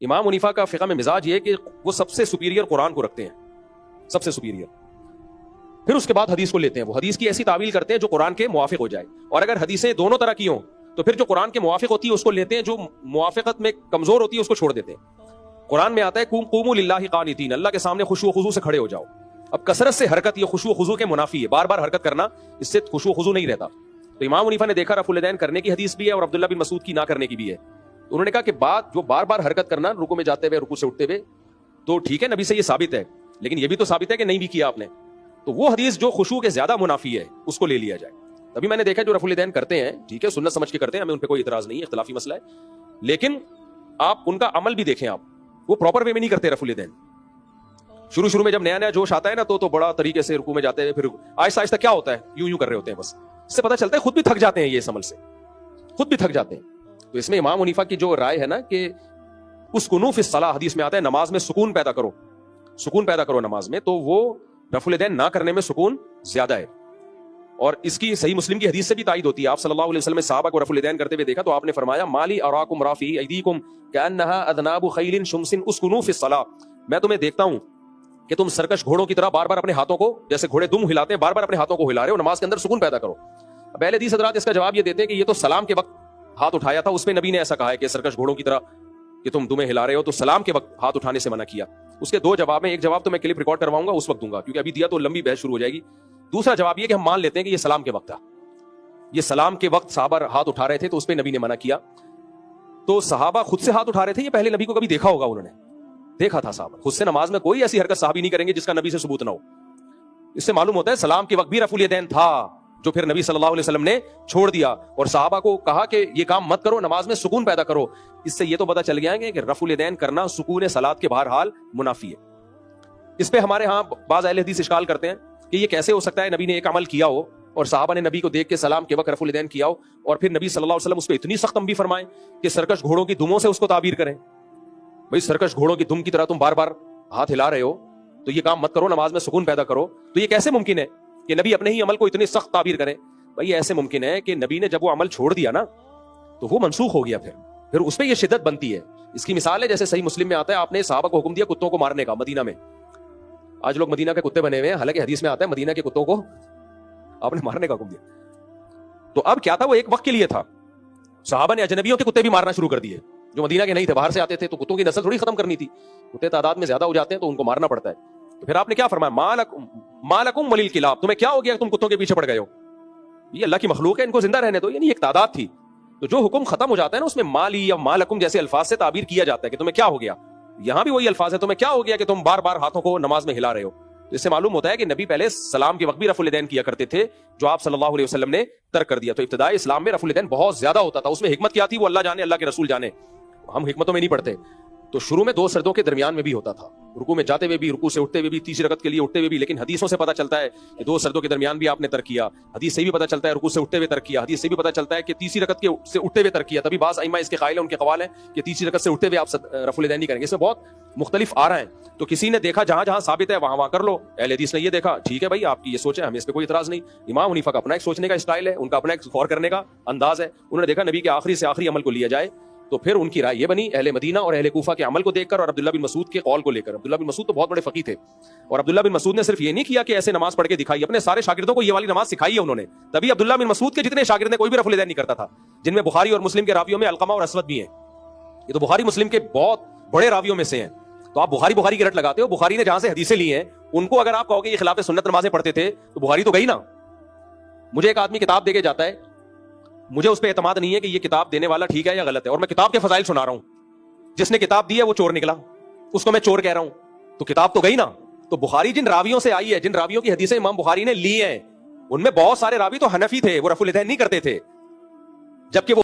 امام حنیفہ کا فقہ میں مزاج یہ کہ وہ سب سے سپیریئر قرآن کو رکھتے ہیں, سب سے سپیریئر, پھر اس کے بعد حدیث کو لیتے ہیں. وہ حدیث کی ایسی تعویل کرتے ہیں جو قرآن کے موافق ہو جائے, اور اگر حدیثیں دونوں طرح کی ہوں تو پھر جو قرآن کے موافق ہوتی ہے اس کو لیتے ہیں, جو موافقت میں کمزور ہوتی ہے اس کو چھوڑ دیتے ہیں. قرآن میں آتا ہے قوموا للہ قانتین, اللہ کے سامنے خشوع و خضوع سے کھڑے ہو جاؤ. اب کثرت سے حرکت یہ خشوع و خضوع کے منافی ہے, بار بار حرکت کرنا اس سے خشوع و خضوع نہیں رہتا. تو امام حنیفہ نے دیکھا رفع الیدین کرنے کی حدیث بھی ہے اور عبداللہ بن مسعود کی نہ کرنے کی بھی ہے. تو انہوں نے کہا کہ بات جو بار بار حرکت کرنا رکوع میں جاتے ہوئے رکوع سے اٹھتے ہوئے, تو ٹھیک ہے نبی سے یہ ثابت ہے, لیکن یہ بھی تو ثابت ہے کہ نہیں بھی کیا آپ نے, تو وہ حدیث جو خشوع کے زیادہ منافی ہے اس کو لے لیا جائے. تبھی میں نے دیکھا جو رفع الیدین کرتے ہیں ٹھیک ہے سنت سمجھ کے کرتے ہیں, ہمیں ان پہ کوئی اعتراض نہیں ہے, اختلافی مسئلہ ہے, لیکن آپ ان کا عمل بھی دیکھیں, آپ وہ پراپر وے میں نہیں کرتے رفع الیدین. شروع میں جب نیا نیا جوش آتا ہے نا تو بڑا طریقے سے رکوع میں جاتے ہیں, پھر آہستہ آہستہ کیا ہوتا ہے یوں کر رہے ہوتے ہیں, بس اس سے پتہ چلتا ہے خود بھی تھک جاتے ہیں, یہ اس عمل سے خود بھی تھک جاتے ہیں. تو اس میں امام حنیفہ کی جو رائے ہے نا کہ اسکنوا فی الصلاۃ, حدیث میں آتا ہے نماز میں سکون پیدا کرو, سکون پیدا کرو نماز میں, تو وہ رفع الیدین نہ کرنے میں سکون زیادہ ہے. اور اس کی صحیح مسلم کی حدیث سے بھی تائید ہوتی ہے. آپ صلی اللہ علیہ وسلم نے صحابہ کو رفع الیدین کرتے ہوئے دیکھا تو آپ نے فرمایا مالی اراکم رافعی ایدیکم کانھا اذناب خیل شمس اسکنوا فی الصلاۃ, میں تمہیں دیکھتا ہوں کہ تم سرکش گھوڑوں کی طرح بار بار اپنے ہاتھوں کو, جیسے گھوڑے دم ہلاتے ہیں, بار بار اپنے ہاتھوں کو ہلا رہے ہو, نماز کے اندر سکون پیدا کرو. اب اہل حدیث حضرات اس کا جواب یہ دیتے ہیں کہ یہ تو سلام کے وقت ہاتھ اٹھایا تھا, اس میں نبی نے ایسا کہا ہے کہ سرکش گھوڑوں کی طرح کہ تم دمیں ہلا رہے ہو, تو سلام کے وقت ہاتھ اٹھانے سے منع کیا. اس کے دو جواب ہیں, ایک جواب تو میں کلپ ریکارڈ کرواؤں گا اس وقت دوں گا کیونکہ ابھی دیا تو لمبی بحث شروع ہو جائے گی. دوسرا جواب یہ کہ ہم مان لیتے ہیں کہ یہ سلام کے وقت تھا, یہ سلام کے وقت صحابہ ہاتھ اٹھا رہے تھے تو اس پہ نبی نے منع کیا. تو صحابہ خود سے ہاتھ اٹھا رہے تھے, یہ پہلے نبی کو کبھی دیکھا ہوگا, انہوں نے دیکھا تھا صحابہ خود سے نماز میں کوئی ایسی حرکت صحابی نہیں کریں گے جس کا نبی سے ثبوت نہ ہو. اس سے معلوم ہوتا ہے سلام کے وقت بھی رفع الیدین تھا جو پھر نبی صلی اللہ علیہ وسلم نے چھوڑ دیا اور صحابہ کو کہا کہ یہ کام مت کرو, نماز میں سکون پیدا کرو. اس سے یہ تو پتہ چل گیا ہے کہ رفع الیدین کرنا سکون صلات کے بہرحال منافی ہے. اس پہ ہمارے ہاں بعض اہل حدیث اشکال کرتے ہیں کہ یہ کیسے ہو سکتا ہے نبی نے ایک عمل کیا ہو اور صحابہ نے نبی کو دیکھ کے سلام کے وقت رفع الیدین کیا ہو اور پھر نبی صلی اللہ علیہ وسلم اس پہ اتنی سخت تنبیہ فرمائیں کہ سرکش گھوڑوں کی دموں سے اس کو تعبیر کریں. بھائی سرکش گھوڑوں کی دم کی طرح تم بار بار ہاتھ ہلا رہے ہو تو یہ کام مت کرو, نماز میں سکون پیدا کرو. تو یہ کیسے ممکن ہے کہ نبی اپنے ہی عمل کو اتنی سخت تعبیر کرے؟ بھائی ایسے ممکن ہے کہ نبی نے جب وہ عمل چھوڑ دیا نا تو وہ منسوخ ہو گیا, پھر اس پہ یہ شدت بنتی ہے. اس کی مثال ہے جیسے صحیح مسلم میں آتا ہے آپ نے صحابہ کو حکم دیا کتوں کو مارنے کا مدینہ میں. آج لوگ مدینہ کے کتے بنے ہوئے ہیں, حالانکہ حدیث میں آتا ہے مدینہ کے کتوں کو آپ نے مارنے کا حکم دیا. تو اب کیا تھا, وہ ایک وقت کے لیے تھا. صحابہ نے اجنبیوں کے کتے بھی مارنا شروع کر دیے جو مدینہ کے نہیں تھے, باہر سے آتے تھے, تو کتوں کی نسل تھوڑی ختم کرنی تھی, کتے تعداد میں زیادہ ہو جاتے ہیں تو ان کو مارنا پڑتا ہے. تو پھر آپ نے کیا فرمایا مالکم ولیل کلاب, تمہیں کیا ہو گیا تم کتوں کے پیچھے پڑ گئے ہو, یہ اللہ کی مخلوق ہے ان کو زندہ رہنے دو. یعنی ایک تعداد تھی, تو جو حکم ختم ہو جاتا ہے نا اس میں مالی یا مالکم جیسے الفاظ سے تعبیر کیا جاتا ہے کہ تمہیں کیا ہو گیا. یہاں بھی وہی الفاظ ہے, تمہیں کیا ہو گیا کہ تم بار بار ہاتھوں کو نماز میں ہلا رہے ہو. تو اس سے معلوم ہوتا ہے کہ نبی پہلے سلام کے وقت بھی رفع الیدین کیا کرتے تھے جو آپ صلی اللہ علیہ وسلم نے ترک کر دیا. تو ابتدائی اسلام میں رفع الیدین بہت زیادہ ہوتا تھا. اس میں حکمت کیا تھی وہ اللہ جانے, اللہ کے رسول جانے, ہم حکمتوں میں نہیں پڑھتے. تو شروع میں 2 سجدوں کے درمیان میں بھی ہوتا تھا, رکوع میں جاتے ہوئے بھی, رکوع سے اٹھتے ہوئے بھی, تیسری رکعت کے لیے اٹھتے ہوئے بھی. لیکن حدیثوں سے پتہ چلتا ہے کہ 2 سجدوں کے درمیان بھی آپ نے ترک کیا, حدیث سے بھی پتہ چلتا ہے رکوع سے اٹھتے ہوئے ترک کیا, حدیث سے بھی پتہ چلتا ہے کہ تیسری رکعت کے سے اٹھتے ہوئے ترک کیا. تبھی بعض ائمہ اس کے قائل ہیں, ان کے قوال ہیں کہ تیسری رکعت سے اٹھتے ہوئے آپ رفع الیدین نہیں کریں گے. اس میں بہت مختلف آ رہے ہیں. تو کسی نے دیکھا جہاں جہاں ثابت ہے وہاں کر لو, اہل حدیث نے یہ دیکھا ٹھیک ہے بھائی آپ کی یہ سوچ ہے, ہمیں اس پہ کوئی اعتراض نہیں. امام حنیفہ کا اپنا ایک سوچنے کا اسٹائل ہے, ان کا اپنا ایک غور کرنے کا انداز ہے. انہوں نے دیکھا نبی کے آخری سے آخری عمل کو لیا جائے, تو پھر ان کی رائے یہ بنی اہل مدینہ اور اہل کوفہ کے عمل کو دیکھ کر اور عبداللہ بن مسعود کے قول کو لے کر. عبداللہ بن مسعود تو بہت بڑے فقیہ تھے, اور عبداللہ بن مسعود نے صرف یہ نہیں کیا کہ ایسے نماز پڑھ کے دکھائی, اپنے سارے شاگردوں کو یہ والی نماز سکھائی ہے انہوں نے. تبھی عبداللہ بن مسعود کے جتنے شاگرد ہیں کوئی بھی رفع الیدین نہیں کرتا تھا, جن میں بخاری اور مسلم کے راویوں میں علقمہ اور اسود بھی ہیں. یہ تو بخاری مسلم کے بہت بڑے راویوں میں سے ہیں. تو آپ بخاری کی رٹ لگاتے ہو, بخاری نے جہاں سے حدیثیں لی ہیں ان کو اگر آپ کہو کہ یہ خلاف سنت نمازیں پڑھتے تھے تو بخاری تو گئی نا. مجھے ایک آدمی کتاب دے کے جاتا ہے, مجھے اس پہ اعتماد نہیں ہے کہ یہ کتاب دینے والا ٹھیک ہے یا غلط ہے, اور میں کتاب کے فضائل سنا رہا ہوں, جس نے کتاب دی ہے وہ چور نکلا, اس کو میں چور کہہ رہا ہوں, تو کتاب تو گئی نا. تو بخاری جن راویوں سے آئی ہے, جن راویوں کی حدیثیں امام بخاری نے لی ہیں, ان میں بہت سارے راوی تو حنفی تھے, وہ رفع الیدین نہیں کرتے تھے, جبکہ وہ